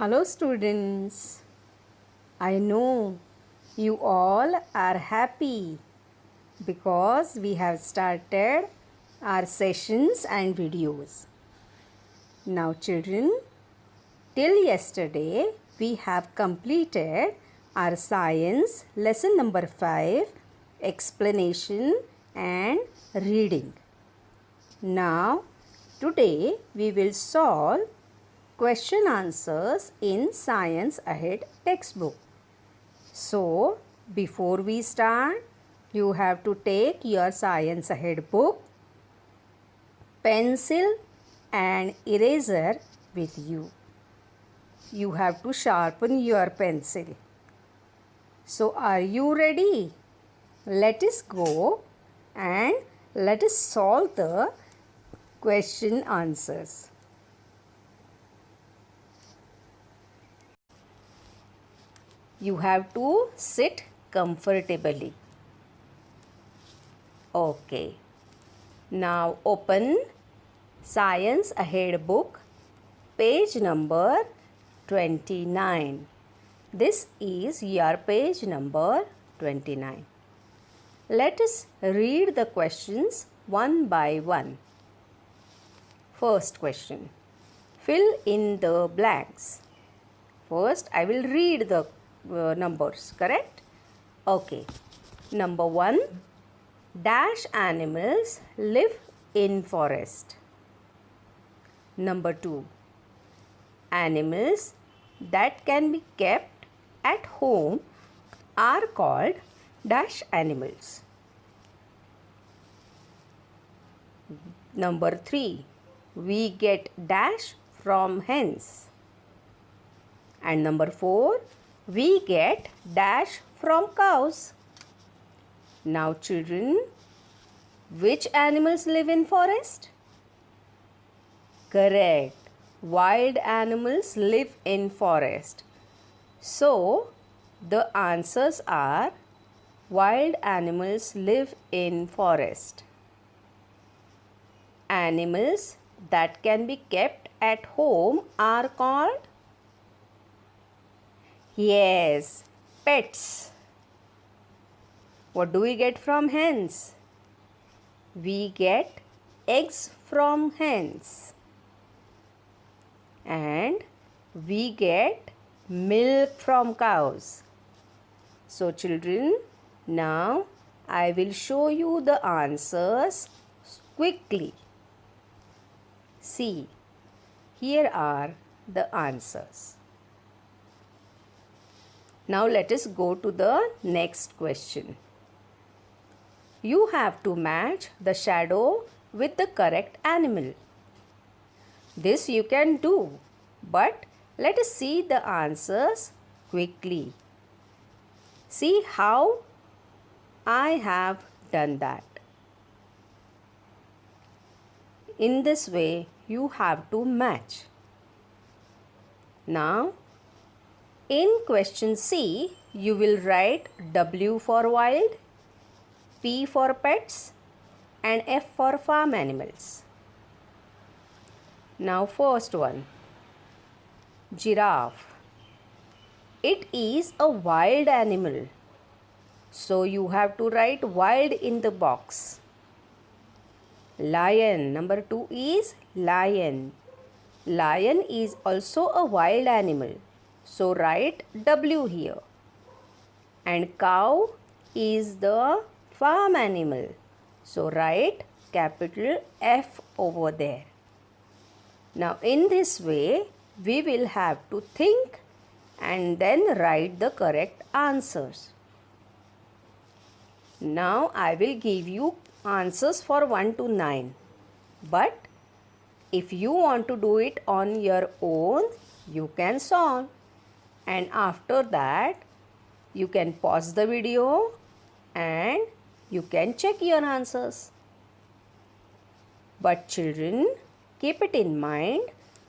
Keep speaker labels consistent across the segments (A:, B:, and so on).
A: Hello students, I know you all are happy because we have started our sessions and videos. Now children, till yesterday we have completed our science lesson number 5, explanation and reading. Now today we will solve question answers in Science Ahead textbook. So, before we start, you have to take your Science Ahead book, pencil and eraser with you. You have to sharpen your pencil. So, are you ready? Let us go and let us solve the question answers. You have to sit comfortably. Okay. Now open Science Ahead book, page number 29. This is your page number 29. Let us read the questions one by one. First question. Fill in the blanks. First, I will read the numbers, correct? Okay. Number 1. Dash animals live in forest. Number 2. Animals that can be kept at home are called dash animals. Number 3. We get dash from hens. And number 4. We get dash from cows. Now children, which animals live in forest? Correct. Wild animals live in forest. So, the answers are wild animals live in forest. Animals that can be kept at home are called? Yes, pets. What do we get from hens? We get eggs from hens. And we get milk from cows. So children, now I will show you the answers quickly. See, here are the answers. Now let us go to the next question. You have to match the shadow with the correct animal. This you can do, but let us see the answers quickly. See how I have done that. In this way, you have to match. Now, in question C, you will write W for wild, P for pets and F for farm animals. Now first one, giraffe. It is a wild animal. So you have to write wild in the box. Lion. Number 2 is lion. Lion is also a wild animal. So write W here. And cow is the farm animal. So write capital F over there. Now in this way, we will have to think and then write the correct answers. Now I will give you answers for 1 to 9. But if you want to do it on your own, you can solve. And after that, you can pause the video and you can check your answers. But children, keep it in mind,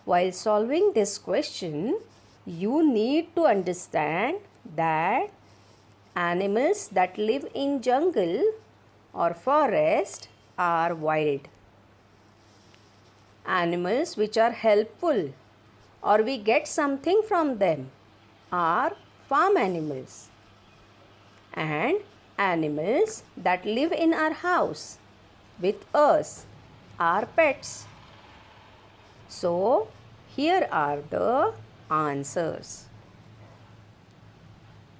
A: while solving this question, you need to understand that animals that live in jungle or forest are wild. Animals which are helpful or we get something from them are farm animals and animals that live in our house with us are pets. So, here are the answers.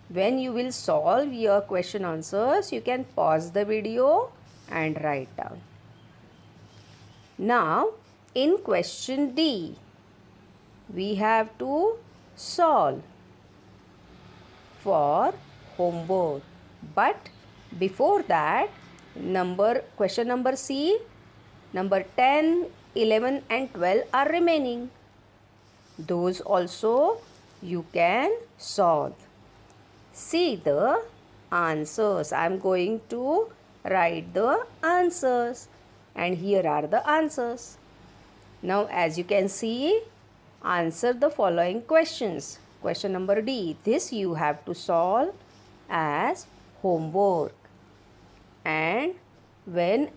A: When you will solve your question answers, you can pause the video and write down. Now, in question D, we have to solve for homework. But before that, question number C, number 10, 11 and 12 are remaining. Those also you can solve. See the answers. I am going to write the answers, and here are the answers. Now, as you can see, answer the following questions. Question number D. This you have to solve as homework. And when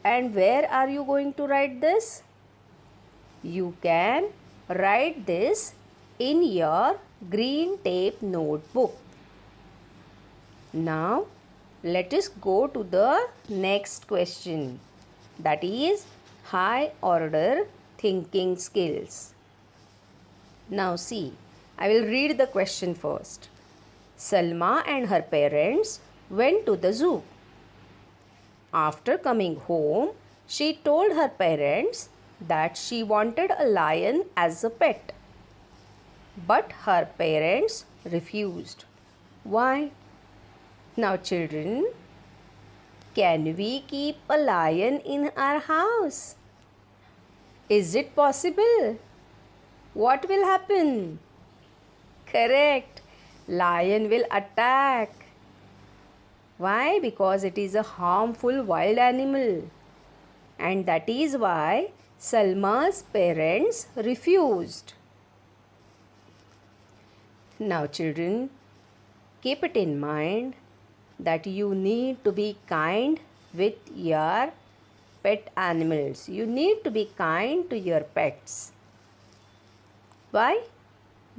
A: and where are you going to write this? You can write this in your green tape notebook. Now, let us go to the next question, that is high order thinking skills. Now see, I will read the question first. Salma and her parents went to the zoo. After coming home, she told her parents that she wanted a lion as a pet. But her parents refused. Why? Now children, can we keep a lion in our house? Is it possible? What will happen? Correct. Lion will attack. Why? Because it is a harmful wild animal. And that is why Salma's parents refused. Now children, keep it in mind that you need to be kind with your pet animals. You need to be kind to your pets. Why?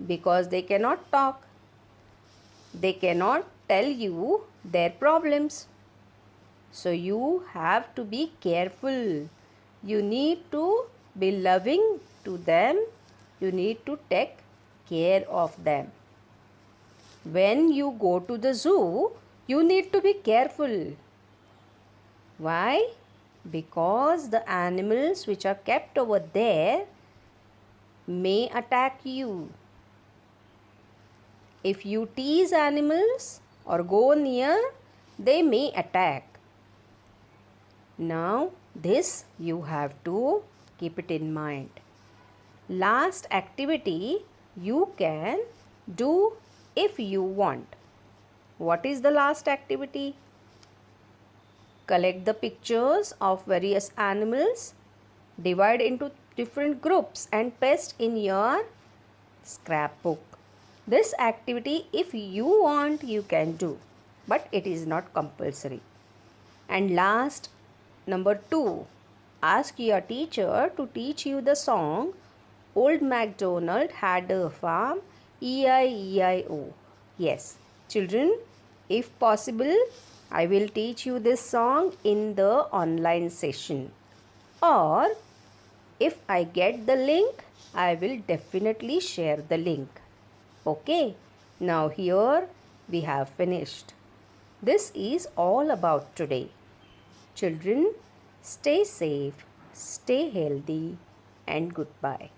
A: Because they cannot talk. They cannot tell you their problems. So you have to be careful. You need to be loving to them. You need to take care of them. When you go to the zoo, you need to be careful. Why? Because the animals which are kept over there may attack you. If you tease animals or go near, they may attack. Now, this you have to keep it in mind. Last activity you can do if you want. What is the last activity? Collect the pictures of various animals, divide into different groups and paste in your scrapbook. This activity, if you want, you can do, but it is not compulsory. And last, number 2, ask your teacher to teach you the song Old MacDonald Had a Farm, E-I-E-I-O. Yes, children, if possible, I will teach you this song in the online session. Or if I get the link, I will definitely share the link. Okay, now here we have finished. This is all about today. Children, stay safe, stay healthy, and goodbye.